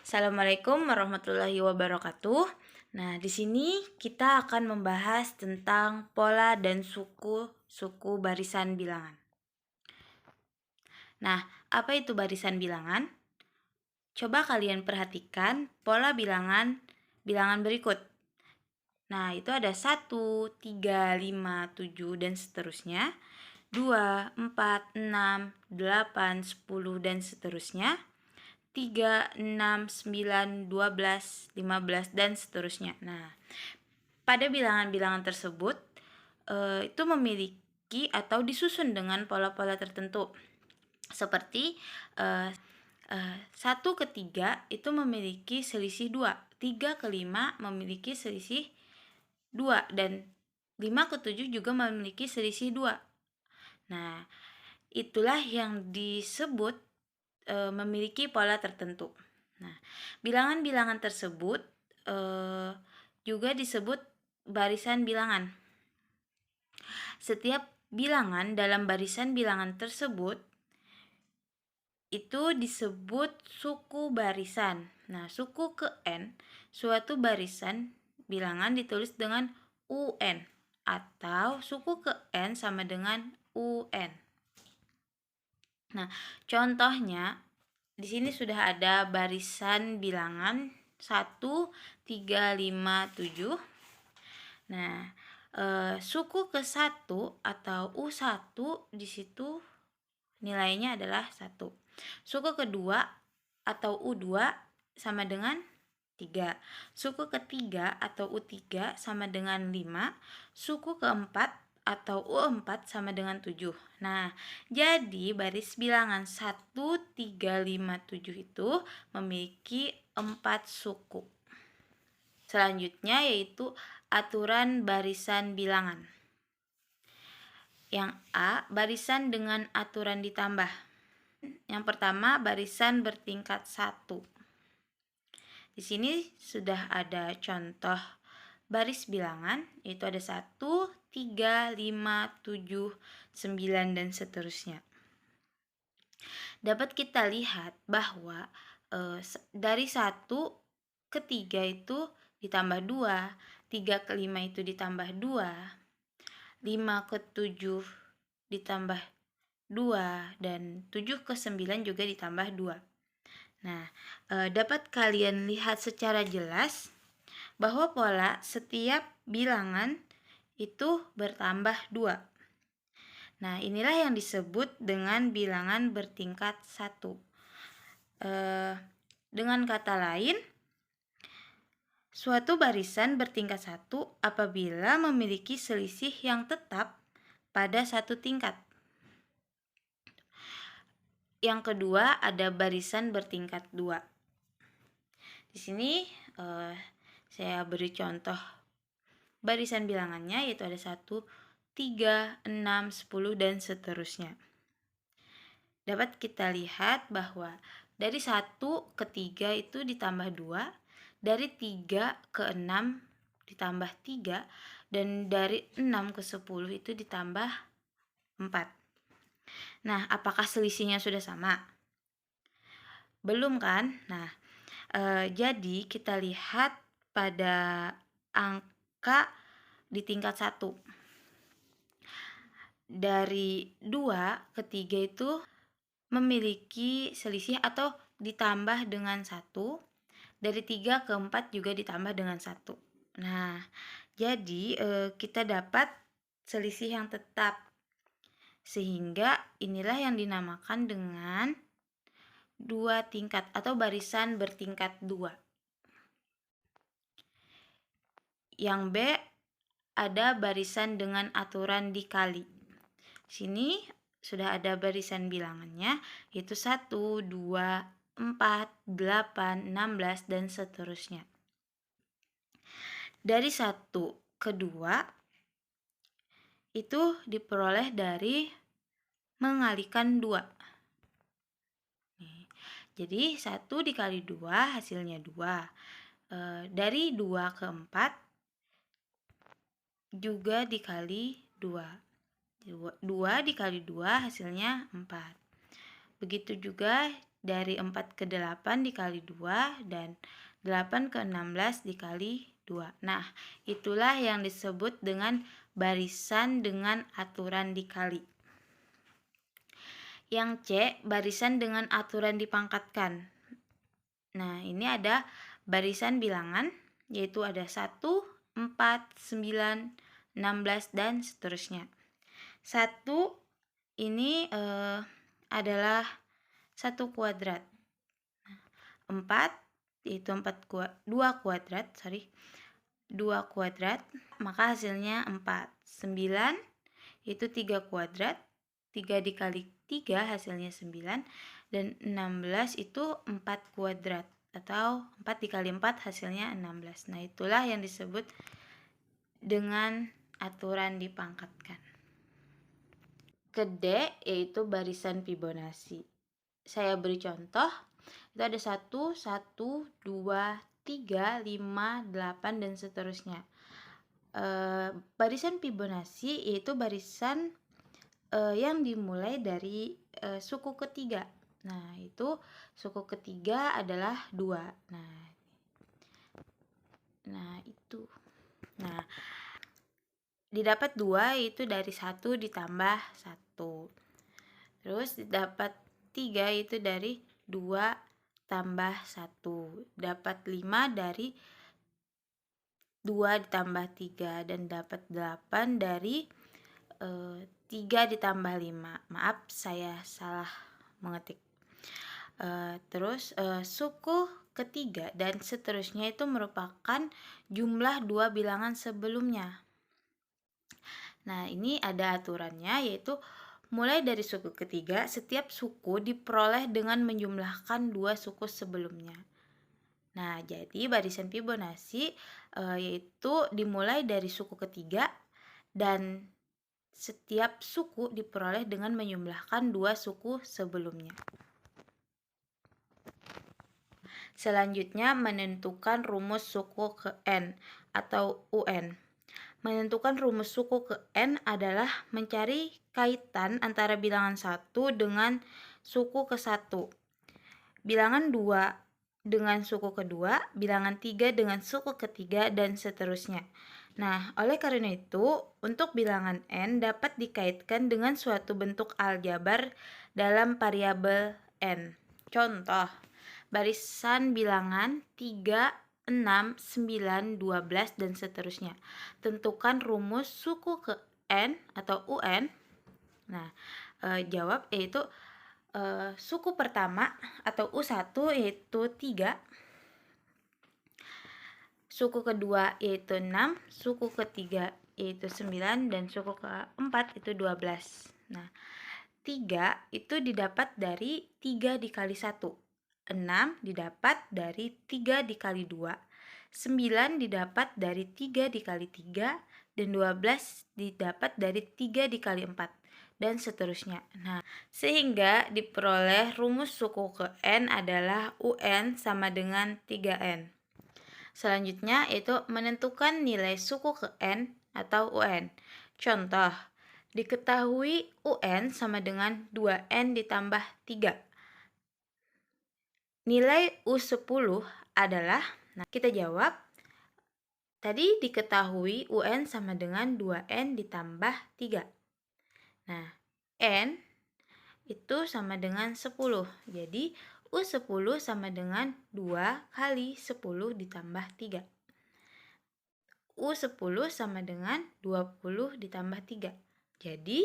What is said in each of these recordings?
Assalamualaikum warahmatullahi wabarakatuh. Nah, di sini kita akan membahas tentang pola dan suku barisan bilangan. Nah, apa itu barisan bilangan? Coba kalian perhatikan pola bilangan berikut. Nah, itu ada 1, 3, 5, 7, dan seterusnya. 2, 4, 6, 8, 10, dan seterusnya. 3, 6, 9, 12, 15, dan seterusnya. Nah, pada bilangan-bilangan tersebut itu memiliki atau disusun dengan pola-pola tertentu. Seperti 1 ke 3 itu memiliki selisih 2, 3 ke 5 memiliki selisih 2, dan 5 ke 7 juga memiliki selisih 2. Nah, itulah yang disebut memiliki pola tertentu. Nah, bilangan-bilangan tersebut juga disebut barisan bilangan. Setiap bilangan dalam barisan bilangan tersebut itu disebut suku barisan. Nah, suku ke N, suatu barisan bilangan ditulis dengan UN, atau suku ke N sama dengan UN. Nah, contohnya di sini sudah ada barisan bilangan 1, 3, 5, 7. Nah, suku ke 1 atau U1 di situ nilainya adalah 1. Suku kedua atau U2 sama dengan 3. Suku ketiga atau U3 sama dengan 5. Suku keempat atau U4 sama dengan 7. Nah, jadi baris bilangan 1, 3, 5, 7 itu memiliki 4 suku. Selanjutnya yaitu aturan barisan bilangan. Yang A, barisan dengan aturan ditambah. Yang pertama, barisan bertingkat 1. Di sini sudah ada contoh baris bilangan, yaitu ada 1, 3, 5, 7, 9, dan seterusnya. Dapat kita lihat bahwa dari 1 ke 3 itu ditambah 2, 3 ke 5 itu ditambah 2, 5 ke 7 ditambah 2, dan 7 ke 9 juga ditambah 2. Nah, dapat kalian lihat secara jelas bahwa pola setiap bilangan itu bertambah 2. Nah, inilah yang disebut dengan bilangan bertingkat 1. Dengan kata lain, suatu barisan bertingkat 1 apabila memiliki selisih yang tetap pada satu tingkat. Yang kedua, ada barisan bertingkat 2. Di sini saya beri contoh barisan bilangannya, yaitu ada 1, 3, 6, 10, dan seterusnya. Dapat kita lihat bahwa dari 1 ke 3 itu ditambah 2, dari 3 ke 6 ditambah 3, dan dari 6 ke 10 itu ditambah 4. Nah, apakah selisihnya sudah sama? Belum kan? Nah, jadi kita lihat pada angka di tingkat 1. Dari 2 ke 3 itu memiliki selisih atau ditambah dengan 1. Dari 3 ke 4 juga ditambah dengan 1. Nah, jadi kita dapat selisih yang tetap. Sehingga inilah yang dinamakan dengan 2 tingkat atau barisan bertingkat 2. Yang B, ada barisan dengan aturan dikali. Sini sudah ada barisan bilangannya, yaitu 1, 2, 4, 8, 16, dan seterusnya. Dari 1 ke 2 itu diperoleh dari mengalikan 2. Jadi 1 dikali 2 hasilnya 2. Dari 2 ke 4 juga dikali 2. 2 dikali 2 hasilnya 4. Begitu juga dari 4 ke 8 dikali 2 dan 8 ke 16 dikali 2. Nah, itulah yang disebut dengan barisan dengan aturan dikali. Yang C, barisan dengan aturan dipangkatkan. Nah, ini ada barisan bilangan, yaitu ada 1, 4, 9, 16, dan seterusnya. 1 ini adalah 1 kuadrat. 4 yaitu 2 kuadrat, 2 kuadrat, maka hasilnya 4. 9 itu 3 kuadrat, 3 dikali 3 hasilnya 9, dan 16 itu 4 kuadrat, atau 4 dikali 4 hasilnya 16. Nah, itulah yang disebut dengan aturan dipangkatkan. Ke D, yaitu barisan Fibonacci. Saya beri contoh, itu ada 1, 1, 2, 3, 5, 8, dan seterusnya. Barisan Fibonacci yaitu barisan yang dimulai dari suku ketiga. Nah, itu suku ketiga adalah 2. Nah, itu. Nah, didapat 2 itu dari 1 ditambah 1. Terus didapat 3 itu dari 2 tambah 1. Dapat 5 dari 2 ditambah 3. Dan dapat 8 dari 3 ditambah 5. Maaf, saya salah mengetik. Terus suku ketiga dan seterusnya itu merupakan jumlah 2 bilangan sebelumnya. Nah, ini ada aturannya, yaitu mulai dari suku ketiga, setiap suku diperoleh dengan menjumlahkan 2 suku sebelumnya. Nah, jadi barisan Fibonacci yaitu dimulai dari suku ketiga dan setiap suku diperoleh dengan menjumlahkan 2 suku sebelumnya. Selanjutnya, menentukan rumus suku ke N atau UN. Menentukan rumus suku ke N adalah mencari kaitan antara bilangan 1 dengan suku ke-1, bilangan 2 dengan suku kedua, bilangan 3 dengan suku ketiga, dan seterusnya. Nah, oleh karena itu, untuk bilangan N dapat dikaitkan dengan suatu bentuk aljabar dalam variabel N. Contoh, barisan bilangan 3, 6, 9, 12, dan seterusnya. Tentukan rumus suku ke N atau UN. Nah, jawab yaitu suku pertama atau U1 yaitu 3, suku kedua yaitu 6, suku ketiga yaitu 9, dan suku keempat itu 12. Nah, 3 itu didapat dari 3 dikali 1. 6 didapat dari 3 dikali 2, 9 didapat dari 3 dikali 3, dan 12 didapat dari 3 dikali 4, dan seterusnya. Nah, sehingga diperoleh rumus suku ke N adalah UN sama dengan 3N. Selanjutnya yaitu menentukan nilai suku ke N atau UN. Contoh, diketahui UN sama dengan 2N ditambah 3. Nilai U10 adalah, nah kita jawab, tadi diketahui UN sama dengan 2N ditambah 3. Nah, N itu sama dengan 10. Jadi, U10 sama dengan 2 kali 10 ditambah 3. U10 sama dengan 20 ditambah 3. Jadi,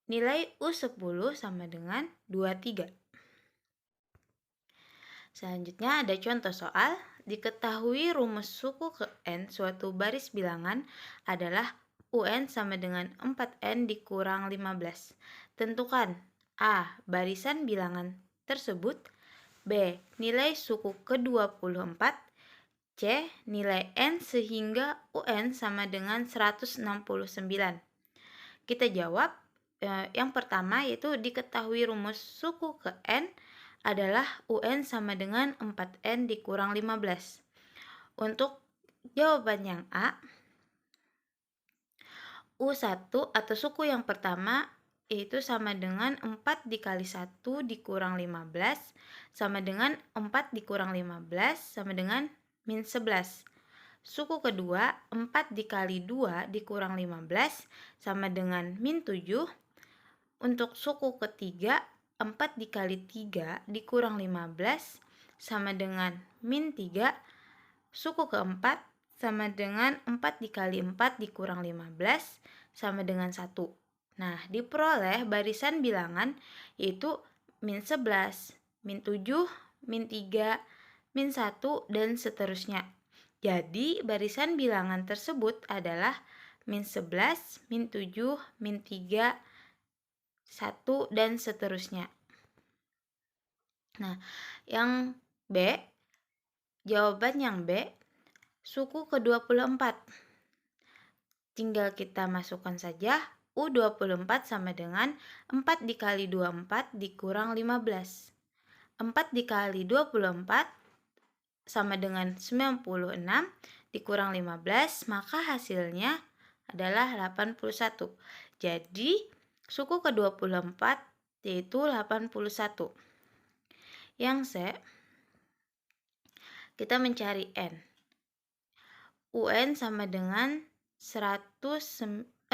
nilai U10 sama dengan 23. Selanjutnya ada contoh soal. Diketahui rumus suku ke N suatu baris bilangan adalah UN sama dengan 4N dikurang 15. Tentukan A. Barisan bilangan tersebut, B. Nilai suku ke-24, C. Nilai N sehingga UN sama dengan 169. Kita jawab yang pertama, yaitu diketahui rumus suku ke N adalah UN sama dengan 4N dikurang 15. Untuk jawaban yang A, U1 atau suku yang pertama yaitu sama dengan 4 dikali 1 dikurang 15 sama dengan 4 dikurang 15 sama dengan min 11. Suku kedua, 4 dikali 2 dikurang 15 sama dengan min 7. Untuk suku ketiga, 4 dikali 3 dikurang 15 sama dengan min 3. Suku keempat sama dengan 4 dikali 4 dikurang 15 sama dengan 1. Nah, diperoleh barisan bilangan yaitu min 11, min 7, min 3, min 1, dan seterusnya. Jadi, barisan bilangan tersebut adalah min 11, min 7, min 3, 1, dan seterusnya. Nah, yang B, jawaban yang B, suku ke-24. Tinggal kita masukkan saja U24 sama dengan 4 dikali 24 dikurang 15. 4 dikali 24 sama dengan 96 dikurang 15, maka hasilnya adalah 81. Jadi, suku ke-24 yaitu 81. Yang C, kita mencari N. UN sama dengan 169.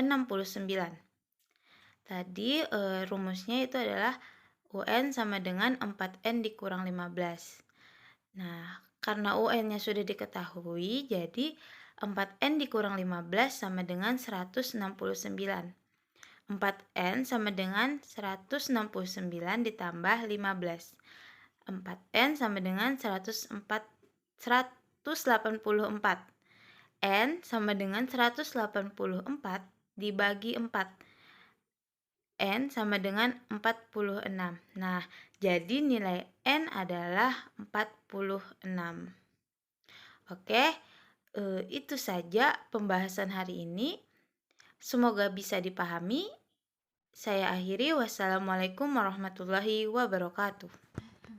Tadi rumusnya itu adalah UN sama dengan 4N dikurang 15. Nah, karena UN-nya sudah diketahui, jadi 4N dikurang 15 sama dengan 169. 4N sama dengan 169 ditambah 15. 4N sama dengan 184. N sama dengan 184 dibagi 4. N sama dengan 46. Nah, jadi nilai N adalah 46. Oke, itu saja pembahasan hari ini. Semoga bisa dipahami. Saya akhiri. Wassalamualaikum warahmatullahi wabarakatuh.